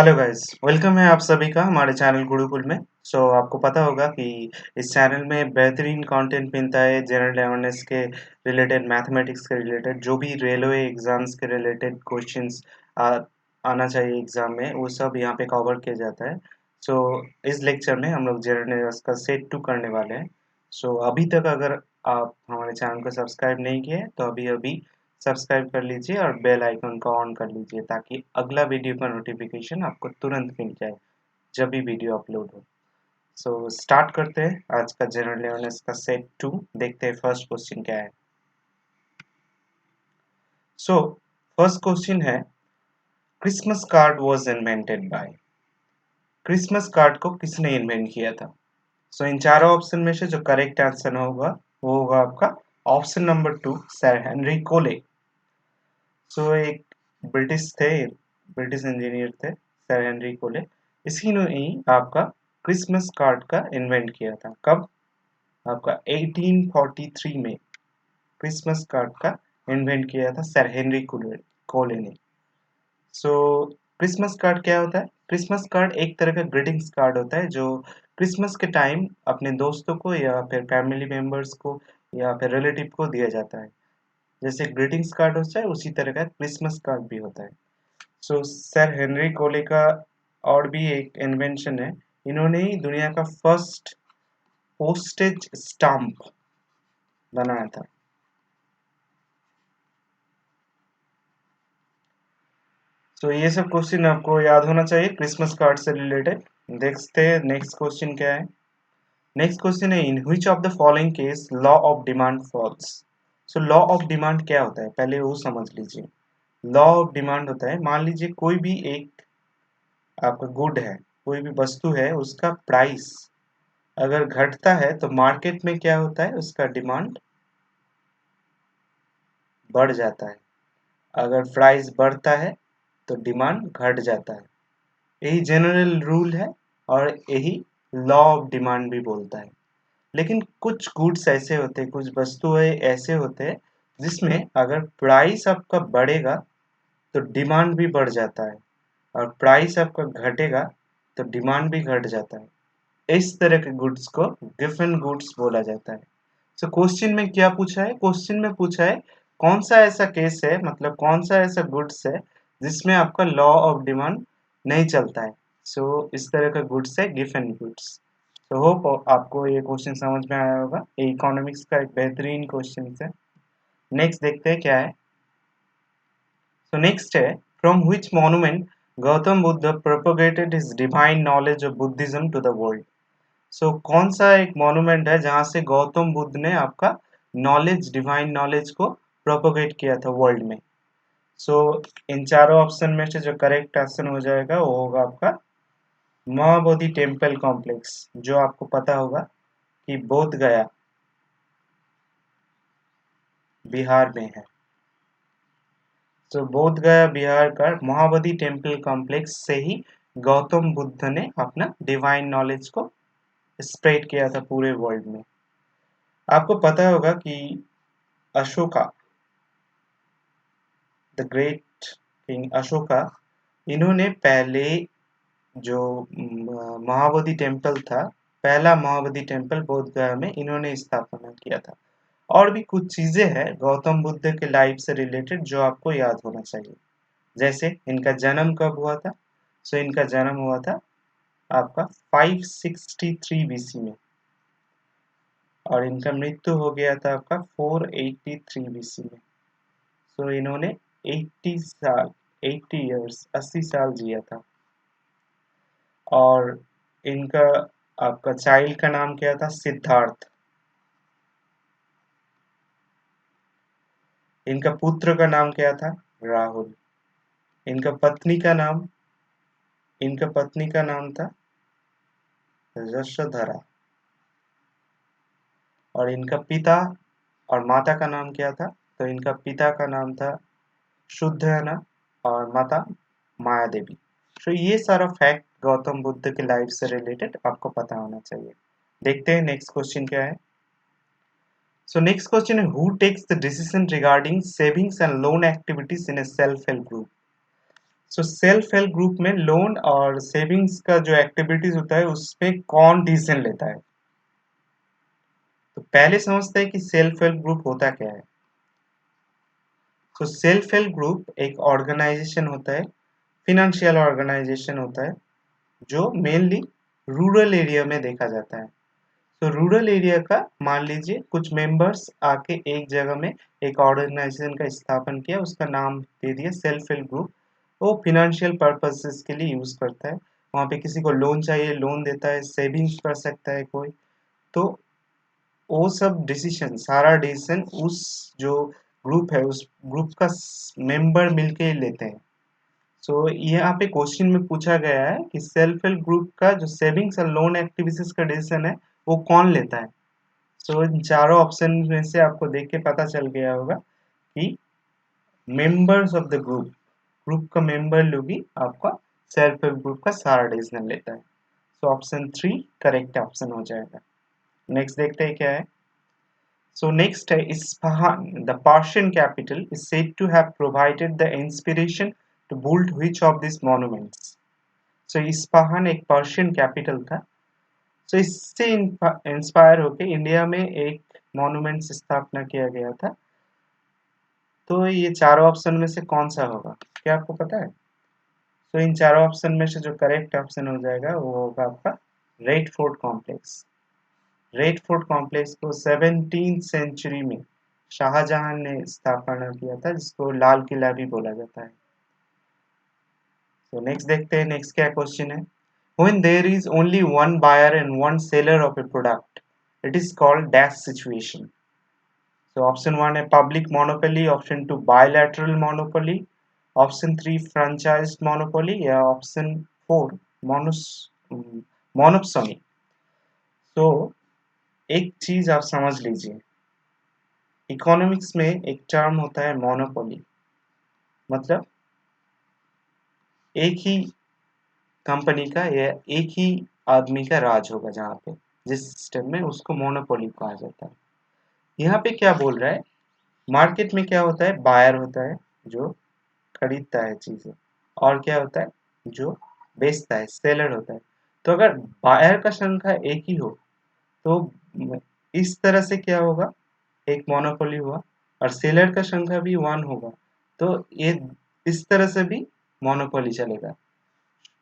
Hello guys, welcome है आप सभी का हमारे चैनल गुरुकुल में। आपको पता होगा कि इस चैनल में बेहतरीन कंटेंट मिलता है जनरल अवेयरनेस के रिलेटेड, मैथमेटिक्स के रिलेटेड, जो भी रेलवे एग्जाम्स के रिलेटेड क्वेश्चंस आना चाहिए एग्जाम में, वो सब यहाँ पे कवर किया जाता है। इस लेक्चर में हम लोग जनरल अवेयरनेस का सेट 2 करने वाले हैं। अभी तक अगर आप हमारे चैनल को सब्सक्राइब नहीं किए तो अभी अभी सब्सक्राइब कर लीजिए और बेल आइकन को ऑन कर लीजिए ताकि अगला वीडियो का नोटिफिकेशन आपको तुरंत मिल जाए जब भी वीडियो अपलोड हो। स्टार्ट करते हैं आज का जनरल अवेयरनेस का सेट 2। देखते हैं फर्स्ट क्वेश्चन क्या है। सो फर्स्ट क्वेश्चन है, Christmas card was invented by. Christmas card को किसने इन्वेंट किया था? इन चारों ऑप्शन में से जो करेक्ट आंसर होगा वो होगा आपका ऑप्शन नंबर 2, सर हेनरी कोले। एक ब्रिटिश इंजीनियर थे सर हेनरी कोले। इसी ने ही आपका क्रिसमस कार्ड का इन्वेंट किया था। कब? आपका 1843 में क्रिसमस कार्ड का इन्वेंट किया था सर हेनरी कोले ने। क्रिसमस कार्ड क्या होता है? क्रिसमस कार्ड एक तरह का ग्रीटिंग्स कार्ड होता है जो क्रिसमस के टाइम अपने दोस्तों को या फिर फैमिली मेंबर्स को या फिर रिलेटिव को दिया जाता है। जैसे ग्रीटिंग्स कार्ड होता है उसी तरह का क्रिसमस कार्ड भी होता है। सर हेनरी कोले का और भी एक इन्वेंशन है। इन्होंने ही दुनिया का फर्स्ट पोस्टेज स्टाम्प बनाया था। ये सब क्वेश्चन आपको याद होना चाहिए क्रिसमस कार्ड से रिलेटेड। देखते हैं नेक्स्ट क्वेश्चन क्या है। नेक्स्ट क्वेश्चन है, in which of the following case law of demand falls. Law of demand क्या होता है पहले वो समझ लीजिए। लॉ ऑफ डिमांड होता है, मान लीजिए कोई भी एक आपका गुड है, कोई भी वस्तु है, उसका प्राइस अगर घटता है तो मार्केट में क्या होता है, उसका डिमांड बढ़ जाता है। अगर प्राइस बढ़ता है तो डिमांड घट जाता है। यही जनरल रूल है और यही लॉ ऑफ डिमांड भी बोलता है। लेकिन कुछ गुड्स ऐसे होते हैं, कुछ वस्तुएं ऐसे होते हैं जिसमें अगर प्राइस आपका बढ़ेगा तो डिमांड भी बढ़ जाता है और प्राइस आपका घटेगा तो डिमांड भी घट जाता है। इस तरह के गुड्स को गिवन गुड्स बोला जाता है। क्वेश्चन में क्या पूछा है? क्वेश्चन में पूछा है कौन सा ऐसा केस है, मतलब कौन सा ऐसा गुड्स है जिसमें आपका लॉ ऑफ डिमांड नहीं चलता है। इस तरह का गुड्स है गिवन गुड्स। होप आपको ये क्वेश्चन समझ में आया होगा। ये इकोनॉमिक्स का एक बेहतरीन क्वेश्चन है। नेक्स्ट देखते हैं क्या है। नेक्स्ट है, from which monument Gautam Buddha propagated his divine knowledge of Buddhism to the world. कौन सा एक मॉन्यूमेंट है जहां से गौतम बुद्ध ने आपका नॉलेज, डिवाइन नॉलेज को प्रोपोगेट किया था वर्ल्ड में? इन चारों ऑप्शन में से जो करेक्ट आंसर हो जाएगा वो होगा आपका महाबोधि टेम्पल कॉम्प्लेक्स, जो आपको पता होगा कि बोध गया बिहार में है। बोध गया बिहार का महाबोधि टेम्पल कॉम्प्लेक्स से ही गौतम बुद्ध ने अपना डिवाइन नॉलेज को स्प्रेड किया था पूरे वर्ल्ड में। आपको पता होगा कि Ashoka, the great king Ashoka, इन्होंने पहले जो महाबोधि टेम्पल था, पहला महाबोधि टेम्पल बोध गया में इन्होंने स्थापना किया था। और भी कुछ चीजें हैं गौतम बुद्ध के लाइफ से रिलेटेड जो आपको याद होना चाहिए। जैसे इनका जन्म कब हुआ था? इनका जन्म हुआ था आपका 563 बीसी में और इनका मृत्यु हो गया था आपका 483 बीसी में। इन्होंने 80 साल, 80 इयर्स, 80 साल जिया था। और इनका आपका चाइल्ड का नाम क्या था? सिद्धार्थ। इनका पुत्र का नाम क्या था? राहुल। इनका पत्नी का नाम, इनका पत्नी का नाम था यशोधरा। और इनका पिता और माता का नाम क्या था? तो इनका पिता का नाम था शुद्धना और माता माया देवी। ये सारा फैक्ट गौतम बुद्ध के लाइफ से रिलेटेड आपको पता होना चाहिए। देखते हैं नेक्स्ट क्वेश्चन क्या है। नेक्स्ट क्वेश्चन है, who takes the decision regarding savings and loan activities in a self help group. So self help group में लोन और सेविंग्स का जो एक्टिविटीज होता है उसमें कौन डिसीजन लेता है? तो पहले समझते हैं कि सेल्फ हेल्प ग्रुप होता क्या है। तो सेल्फ हेल्प ग्रुप एक ऑर्गेनाइजेशन होता है, फिनेंशियल ऑर्गेनाइजेशन होता है, जो मेनली रूरल एरिया में देखा जाता है। तो रूरल एरिया का मान लीजिए कुछ मेंबर्स आके एक जगह में एक ऑर्गेनाइजेशन का स्थापन किया, उसका नाम दे दिया सेल्फ हेल्प ग्रुप। वो फिनेंशियल पर्पसेस के लिए यूज करता है, वहाँ पे किसी को लोन चाहिए लोन देता है, सेविंग्स कर सकता है कोई। तो वो सब डिसीजन, सारा डिसीजन उस जो ग्रुप है उस ग्रुप का मेंबर मिलके ही लेते हैं। सो यहाँ पे क्वेश्चन में पूछा गया है कि सेल्फ हेल्प ग्रुप का जो सेविंग्स और लोन एक्टिविटीज का डिसीजन है वो कौन लेता है। सो इन चारों ऑप्शन में से आपको देख के पता चल गया होगा कि members of the group, group का मेंबर लोग ही आपका सेल्फ हेल्प ग्रुप का सारा डिसीजन लेता है। सो ऑप्शन 3 करेक्ट ऑप्शन हो जाएगा। नेक्स्ट देखते हैं क्या है। सो नेक्स्ट है Isfahan, the Persian capital is said to have provided the inspiration to build which of these monuments? सो इस्पाहान एक पर्शियन कैपिटल था। सो इससे इंस्पायर होकर इंडिया में एक मॉन्यूमेंट स्थापना किया गया था। तो ये चारों ऑप्शन में से कौन सा होगा, क्या आपको पता है? तो इन चारों ऑप्शन में से जो करेक्ट ऑप्शन हो जाएगा वो होगा आपका red fort complex. Red fort complex को 17th सेंचुरी में शाहजहां ने स्थापना किया था, जिसको लाल किला भी बोला जाता है। तो नेक्स्ट देखते हैं, नेक्स्ट क्या क्वेश्चन है। When there is only one buyer and one seller of a product, it is called dash situation. So option 1 है public monopoly, option 2 bilateral monopoly, option 3 franchised monopoly या option 4 monos monopoly। तो एक चीज आप समझ लीजिए, economics में एक टर्म होता है मोनोपोली, मतलब एक ही कंपनी का या एक ही आदमी का राज होगा, जहाँ पे जिस सिस्टम में उसको मोनोपोली कहा जाता है। यहाँ पे क्या बोल रहा है, मार्केट में क्या होता है, बायर होता है जो खरीदता है चीजें, और क्या होता है जो बेचता है, सेलर होता है। तो अगर बायर का संख्या एक ही हो तो इस तरह से क्या होगा, एक मोनोपोली हुआ, और सेलर का संख्या भी 1 होगा, तो ये इस तरह से भी मोनोपोली चलेगा,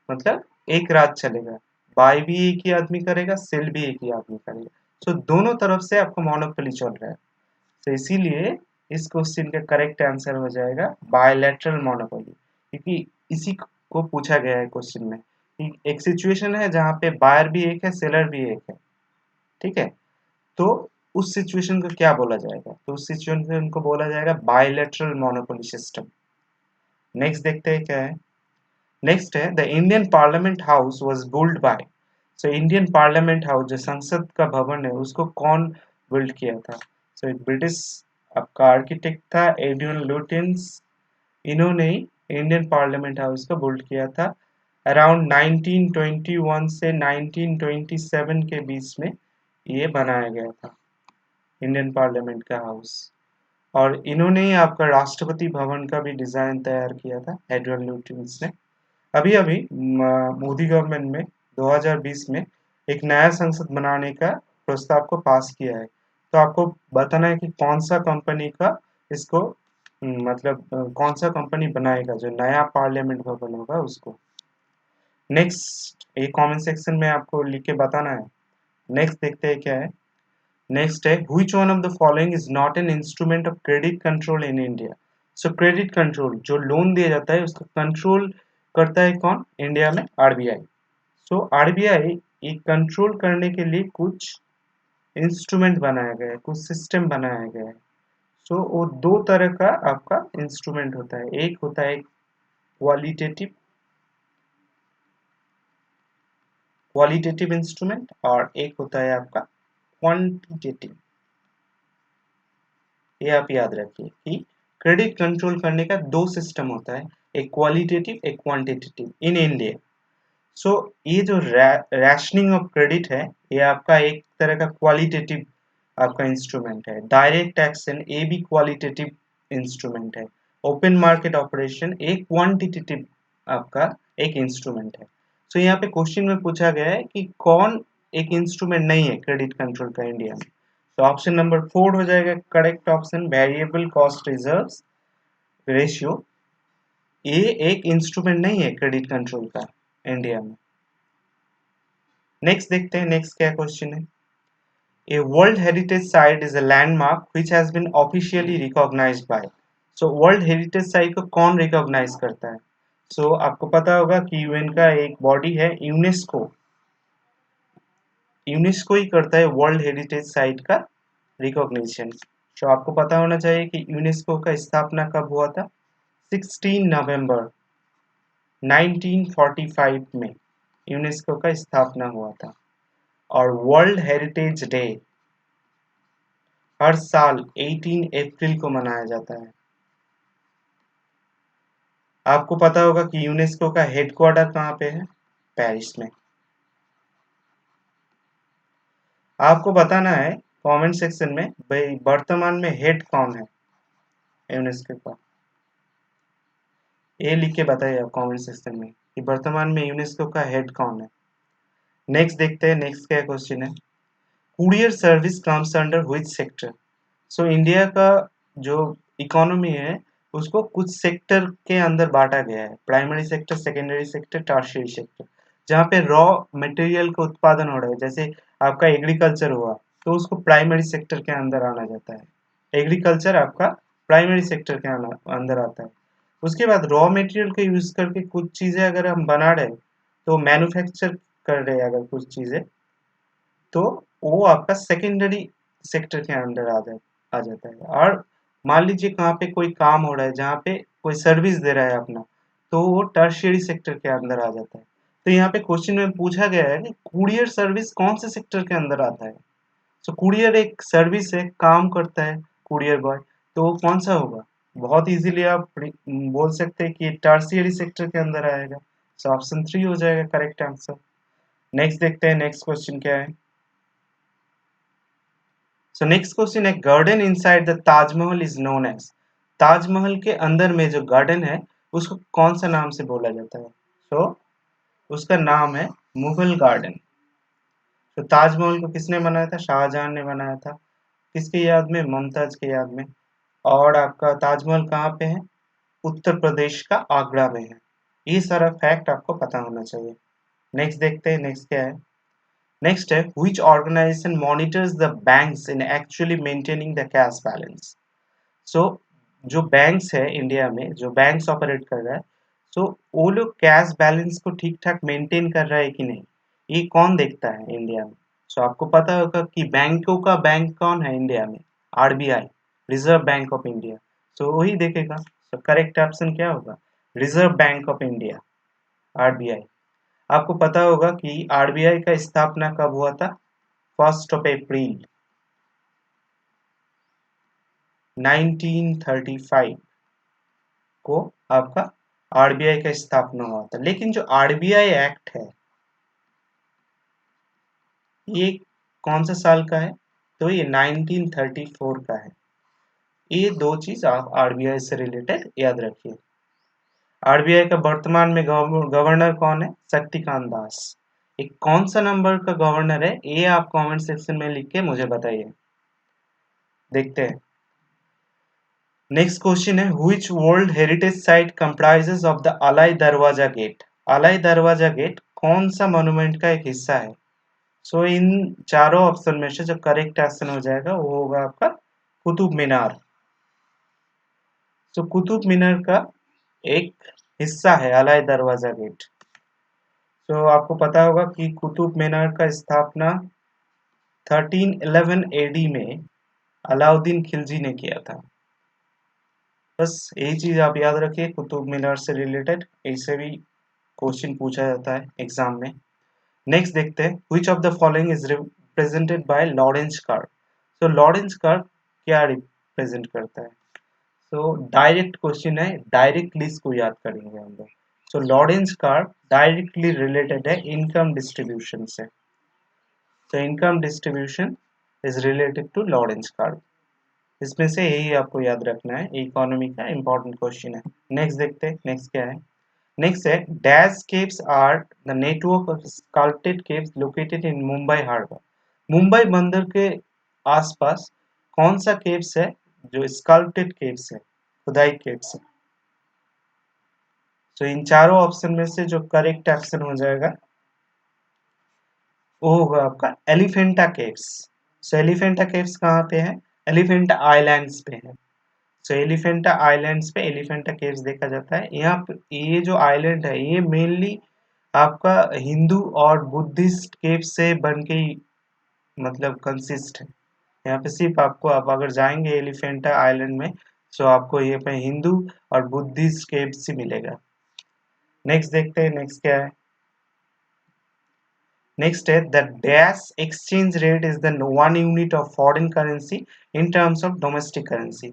मतलब एक रात चलेगा, बाय भी एक ही आदमी करेगा, सेल भी एक ही आदमी करेगा। सो दोनों तरफ से आपका मोनोपोली चल रहा है। तो इसीलिए इस क्वेश्चन का करेक्ट आंसर हो जाएगा बायलैटरल मोनोपोली, क्योंकि इसी को पूछा गया है क्वेश्चन में कि एक सिचुएशन है जहाँ पे बायर भी एक है सेलर भी एक है, ठीक है। तो उस सिचुएशन को क्या बोला जाएगा, तो उस सिचुएशन को बोला जाएगा बायलैटरल मोनोपोली सिस्टम। नेक्स्ट देखते हैं क्या है। नेक्स्ट है the Indian parliament house was build by. So Indian parliament house जो संसद का भवन है उसको कौन बिल्ड किया था? सो एक ब्रिटिश आपका आर्किटेक्ट था एडविन लुटियंस, इन्होंने ही इंडियन पार्लियामेंट हाउस को बिल्ड किया था। अराउंड 1921 से 1927 के बीच में ये बनाया गया था इंडियन पार्लियामेंट का हाउस। और इन्होंने ही आपका राष्ट्रपति भवन का भी डिजाइन तैयार किया था एडविन लुटियंस ने। अभी अभी मोदी गवर्नमेंट में 2020 में एक नया संसद बनाने का प्रस्ताव को पास किया है। तो आपको बताना है कि कौन सा कंपनी का इसको मतलब कौन सा कंपनी बनाएगा जो नया पार्लियामेंट भवन होगा उसको। नेक्स्ट ये कमेंट सेक्शन में आपको लिख के बताना है। नेक्स्ट देखते हैं क्या है। नेक्स्ट है which one of the following is not an instrument of credit control in India. So credit control जो लोन दिया जाता है उसका कंट्रोल करता है कौन इंडिया में? आरबीआई। सो आरबीआई ये कंट्रोल करने के लिए कुछ इंस्ट्रूमेंट बनाया गया है, कुछ सिस्टम बनाया गया है। सो वो दो तरह का आपका इंस्ट्रूमेंट होता है, एक होता है क्वालिटेटिव क्वालिटेटिव इंस्ट्रूमेंट और एक होता है आपका क्वांटिटेटिव। ये आप याद रखिए कि क्रेडिट कंट्रोल करने का दो सिस्टम होता है, एक क्वालिटेटिव एक क्वांटिटेटिव इन इंडिया। सो ये जो रैशनिंग ऑफ क्रेडिट है ये आपका एक तरह का क्वालिटेटिव आपका इंस्ट्रूमेंट है। डायरेक्ट एक्शन ये भी क्वालिटेटिव इंस्ट्रूमेंट है। ओपन मार्केट ऑपरेशन एक क्वांटिटेटिव आपका एक इंस्ट्रूमेंट है। सो यहाँ पे क्वेश्चन में पूछा गया है कि कौन एक इंस्ट्रूमेंट नहीं है क्रेडिट कंट्रोल का इंडिया में। तो ऑप्शन नंबर 4 हो जाएगा correct option, variable cost reserves ratio. ये एक इंस्ट्रूमेंट नहीं है क्रेडिट कंट्रोल का इंडिया में। नेक्स्ट देखते हैं, नेक्स्ट क्या क्वेश्चन है। A World Heritage Site is a landmark which has been officially recognized by. So World Heritage Site को कौन रिकॉग्नाइज करता है? So आपको पता होगा कि यूएन का एक बॉडी है यूनेस्को, यूनेस्को ही करता है वर्ल्ड हेरिटेज साइट का रिकॉग्निशन। तो आपको पता होना चाहिए कि यूनेस्को का स्थापना कब हुआ था? 16 नवंबर 1945 में यूनेस्को का स्थापना हुआ था। और वर्ल्ड हेरिटेज डे हर साल 18 अप्रैल को मनाया जाता है। आपको पता होगा कि यूनेस्को का हेडक्वार्टर कहाँ पे है? पेरिस में। आपको बताना है कमेंट सेक्शन में भाई वर्तमान में हेड कौन है यूनेस्को का। ये लिख के बताइए आप कमेंट सेक्शन में कि वर्तमान में यूनेस्को का हेड कौन है। नेक्स्ट देखते हैं, नेक्स्ट क्या क्वेश्चन है। Courier service comes under which sector? So India का जो इकोनॉमी है उसको कुछ सेक्टर के अंदर बांटा गया है, primary sector, secondary sector, tertiary sector. जहाँ पे रॉ मटेरियल का उत्पादन हो रहा है, जैसे आपका एग्रीकल्चर हुआ तो उसको प्राइमरी सेक्टर के अंदर आना जाता है। एग्रीकल्चर आपका प्राइमरी सेक्टर के अंदर आता है। उसके बाद रॉ मटेरियल का यूज करके कुछ चीजें अगर हम बना रहे तो मैन्युफैक्चर कर रहे हैं अगर कुछ चीजें, तो वो आपका सेकेंडरी सेक्टर के अंदर आ जाता है। और मान लीजिए कहाँ पे कोई काम हो रहा है, जहाँ पे कोई सर्विस दे रहा है अपना, तो वो टर्शियरी सेक्टर के अंदर आ जाता है। तो यहाँ पे क्वेश्चन में पूछा गया है कि कुरियर सर्विस कौन से सेक्टर के अंदर आता है। तो कुरियर एक सर्विस है, काम करता है कुरियर बॉय, तो वो कौन सा होगा? बहुत इजीली आप बोल सकते हैं कि टर्शियरी सेक्टर के अंदर आएगा। सो ऑप्शन 3 हो जाएगा करेक्ट आंसर। नेक्स्ट देखते हैं, नेक्स्ट क्वेश्चन क्या है। सो नेक्स्ट क्वेश्चन है, garden inside the Taj Mahal is known as. Taj Mahal के अंदर में जो गार्डन है उसको कौन सा नाम से बोला जाता है? सो उसका नाम है मुगल गार्डन। तो ताजमहल को किसने बनाया था? शाहजहां ने बनाया था। किसकी याद में? मुमताज की याद में। और आपका ताजमहल कहाँ पे है? उत्तर प्रदेश का आगरा में है। ये सारा फैक्ट आपको पता होना चाहिए। नेक्स्ट देखते हैं, नेक्स्ट क्या है। नेक्स्ट है, which organization monitors the banks in actually maintaining the cash balance? सो जो बैंक्स है इंडिया में, जो बैंक्स ऑपरेट कर रहा है, सो वो लोग कैश बैलेंस को ठीक ठाक मेंटेन कर रहा है कि नहीं, ये कौन देखता है इंडिया में? सो आपको पता होगा कि बैंकों का बैंक कौन है इंडिया में? RBI, reserve bank of India. So वही देखेगा। सो करेक्ट ऑप्शन क्या होगा? Reserve bank of India, RBI. आपको पता होगा कि आरबीआई का स्थापना कब हुआ था? 1 अप्रैल 1935 को आपका आरबीआई का स्थापना हुआ था। लेकिन जो आरबीआई एक्ट है ये कौन सा साल का है? तो ये 1934 का है। ये दो चीज आप आरबीआई से रिलेटेड याद रखिए। आरबीआई का वर्तमान में गवर्नर कौन है? शक्तिकांत दास। एक कौन सा नंबर का गवर्नर है ये आप कमेंट सेक्शन में लिख के मुझे बताइए। देखते हैं, नेक्स्ट क्वेश्चन है, which world heritage site comprises of the Alai Darwaza gate? Alai Darwaza gate कौन सा मॉन्यूमेंट का एक हिस्सा है? सो इन चारों ऑप्शन में से जो करेक्ट ऑप्शन हो जाएगा वो होगा आपका कुतुब मीनार। सो कुतुब मीनार का एक हिस्सा है अलाई दरवाजा गेट। सो आपको पता होगा कि कुतुब मीनार का स्थापना 1311 एडी में अलाउद्दीन खिलजी ने किया था। बस यही चीज आप याद रखिए कुतुब मीनार से रिलेटेड, ऐसे भी क्वेश्चन पूछा जाता है एग्जाम में। नेक्स्ट देखते हैं, which of the following is represented by Lorenz curve? तो लॉरेंस कर्व क्या रिप्रेजेंट करता है? सो डायरेक्ट क्वेश्चन है, डायरेक्टली इसको याद करेंगे हम लोग। So Lorenz curve directly related है इनकम डिस्ट्रीब्यूशन से। तो income distribution is related to Lorenz curve. इसमें से यही आपको याद रखना है, इकोनॉमी का इंपॉर्टेंट क्वेश्चन है। नेक्स्ट देखते हैं, नेक्स्ट क्या है। नेक्स्ट है dash caves are the network of sculpted caves located in Mumbai harbour. Mumbai बंदर के आसपास कौन सा केव्स है जो स्कल्प्टेड केव्स है, खुदाई केव्स है? तो इन चारों ऑप्शन में से जो करेक्ट ऑप्शन हो जाएगा वो होगा आपका एलिफेंटा केव्स। सो एलिफेंटा केव्स कहाँ पे है? एलिफेंटा आइलैंड्स पे है। सो एलिफेंटा आइलैंड्स पे एलिफेंटा केव्स देखा जाता है। यहाँ पे ये जो आइलैंड है ये मेनली आपका हिंदू और बुद्धिस्ट केव से बन के ही मतलब कंसिस्ट है। यहाँ पे सिर्फ आपको आप अगर जाएंगे एलिफेंटा आइलैंड में तो आपको ये पे हिंदू और बुद्धिस्ट केव्स ही मिलेगा। नेक्स्ट देखते हैं नेक्स्ट क्या है। नेक्स्ट है the dash exchange rate is the one unit of foreign currency in terms of domestic currency.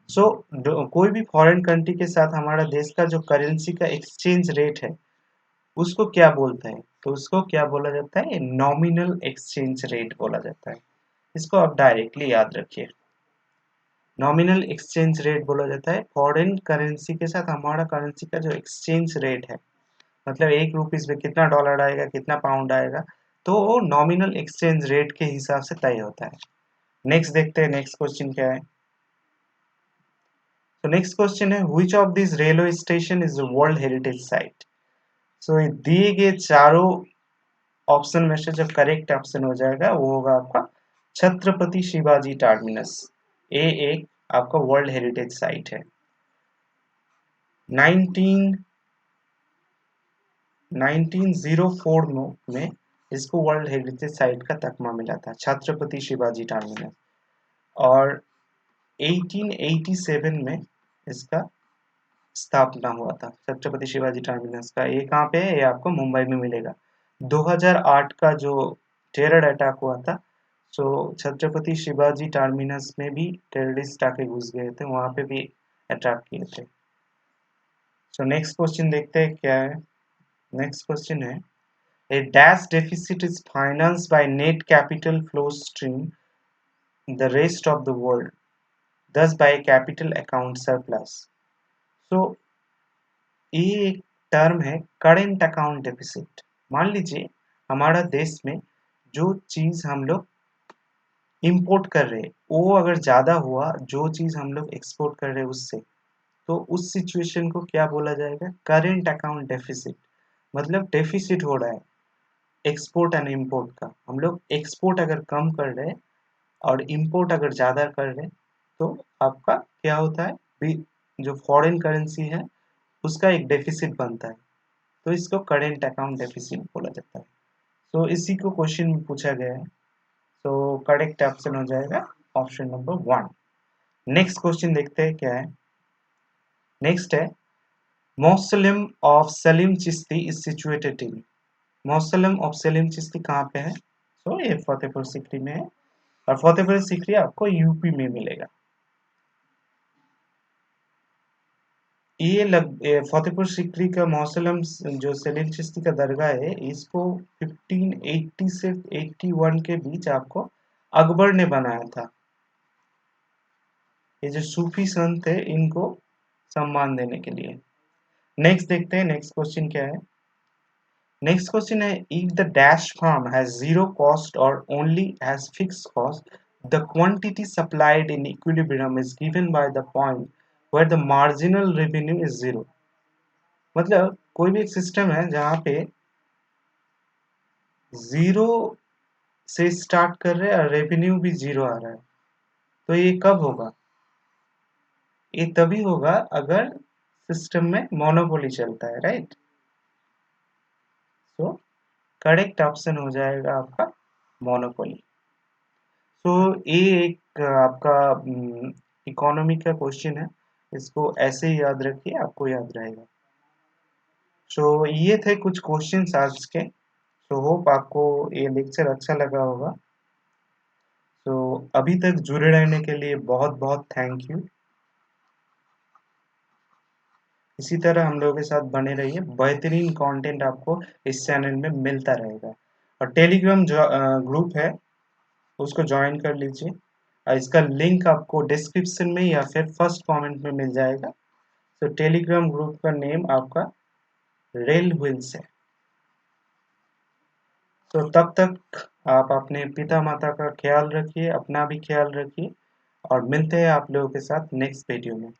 So कोई भी फॉरेन कंट्री के साथ हमारा देश का जो करेंसी का एक्सचेंज रेट है उसको क्या बोलते हैं? तो उसको क्या बोला जाता है? नॉमिनल एक्सचेंज रेट बोला जाता है। इसको आप डायरेक्टली याद रखिए। नॉमिनल एक्सचेंज रेट बोला जाता है फॉरेन करेंसी के साथ हमारा करेंसी का जो एक्सचेंज रेट है, मतलब एक रुपीज में कितना डॉलर आएगा, कितना पाउंड आएगा, तो वो नॉमिनल एक्सचेंज रेट के हिसाब से तय होता है। नेक्स्ट देखते हैं नेक्स्ट क्वेश्चन क्या है। तो नेक्स्ट क्वेश्चन है which of this railway station is world heritage site. So दिए गए चारों ऑप्शन में से जो करेक्ट ऑप्शन हो जाएगा वो होगा आपका छत्रपति शिवाजी टर्मिनस। ये एक आपका वर्ल्ड हेरिटेज साइट है। 19 1904 में इसको वर्ल्ड हेरिटेज साइट का तकमा मिला था, छत्रपति शिवाजी टर्मिनस। और 1887 में इसका स्थापना हुआ था छत्रपति शिवाजी टर्मिनस का। ये कहाँ पे है? ये आपको मुंबई में मिलेगा। 2008 का जो टेरर अटैक हुआ था, सो छत्रपति शिवाजी टर्मिनस में भी टेररिस्ट आके घुस गए थे, वहां पे भी अटैक किए थे। सो नेक्स्ट क्वेश्चन देखते हैं क्या है। नेक्स्ट क्वेश्चन है a dash deficit is financed by net capital flow stream the rest of the world, thus by a capital account surplus। so ये एक टर्म है करेंट अकाउंट डेफिसिट। मान लीजिए हमारा देश में जो चीज हम लोग इंपोर्ट कर रहे हैं वो अगर ज्यादा हुआ जो चीज हम लोग एक्सपोर्ट कर रहे हैं उससे, तो उस सिचुएशन को क्या बोला जाएगा? Current account deficit. मतलब डेफिसिट हो रहा है एक्सपोर्ट एंड इंपोर्ट का। हम लोग एक्सपोर्ट अगर कम कर रहे हैं और इंपोर्ट अगर ज़्यादा कर रहे हैं तो आपका क्या होता है? जो फॉरेन करेंसी है उसका एक डेफिसिट बनता है, तो इसको करेंट अकाउंट डेफिसिट बोला जाता है। तो इसी को क्वेश्चन में पूछा गया है। तो करेक्ट ऑप्शन हो जाएगा ऑप्शन नंबर 1। नेक्स्ट क्वेश्चन देखते हैं क्या है। नेक्स्ट है mausoleum of Salim Chishti is situated in. Mausoleum of Salim Chishti कहाँ पे है? तो ये फतेहपुर सीकरी में है, और फतेहपुर सीकरी आपको यूपी में मिलेगा। फतेहपुर सीकरी का मौसलम जो सलीम चिश्ती का दरगाह है इसको 1580 से 81 के बीच आपको अकबर ने बनाया था। ये जो सूफी संत है इनको सम्मान देने के लिए। नेक्स्ट देखते हैं नेक्स्ट क्वेश्चन क्या है। नेक्स्ट क्वेश्चन है if the dash farm has zero cost और only has fix cost, the quantity supplied in equilibrium is given by the point where the marginal revenue is zero. मतलब कोई भी एक system है जहाँ पे जीरो से स्टार्ट कर रहे हैं और रेवेन्यू भी जीरो आ रहा है, तो ये कब होगा? ये तभी होगा अगर सिस्टम में मोनोपोली चलता है, राइट। सो करेक्ट ऑप्शन हो जाएगा आपका मोनोपोली। सो ये एक आपका इकोनॉमी का क्वेश्चन है, इसको ऐसे ही याद रखिए, आपको याद रहेगा। सो ये थे कुछ क्वेश्चंस आज के। सो होप आपको ये लेक्चर अच्छा लगा होगा। सो अभी तक जुड़े रहने के लिए बहुत बहुत थैंक यू। इसी तरह हम लोगों के साथ बने रहिए, बेहतरीन कंटेंट आपको इस चैनल में मिलता रहेगा। और टेलीग्राम जो ग्रुप है उसको ज्वाइन कर लीजिए, और इसका लिंक आपको डिस्क्रिप्शन में या फिर फर्स्ट कमेंट में मिल जाएगा। तो टेलीग्राम ग्रुप का नेम आपका रेल व्हील्स है। तो तब तक आप अपने पिता माता का ख्याल रखिए, अपना भी ख्याल रखिए और मिलते हैं आप लोगों के साथ नेक्स्ट वीडियो में।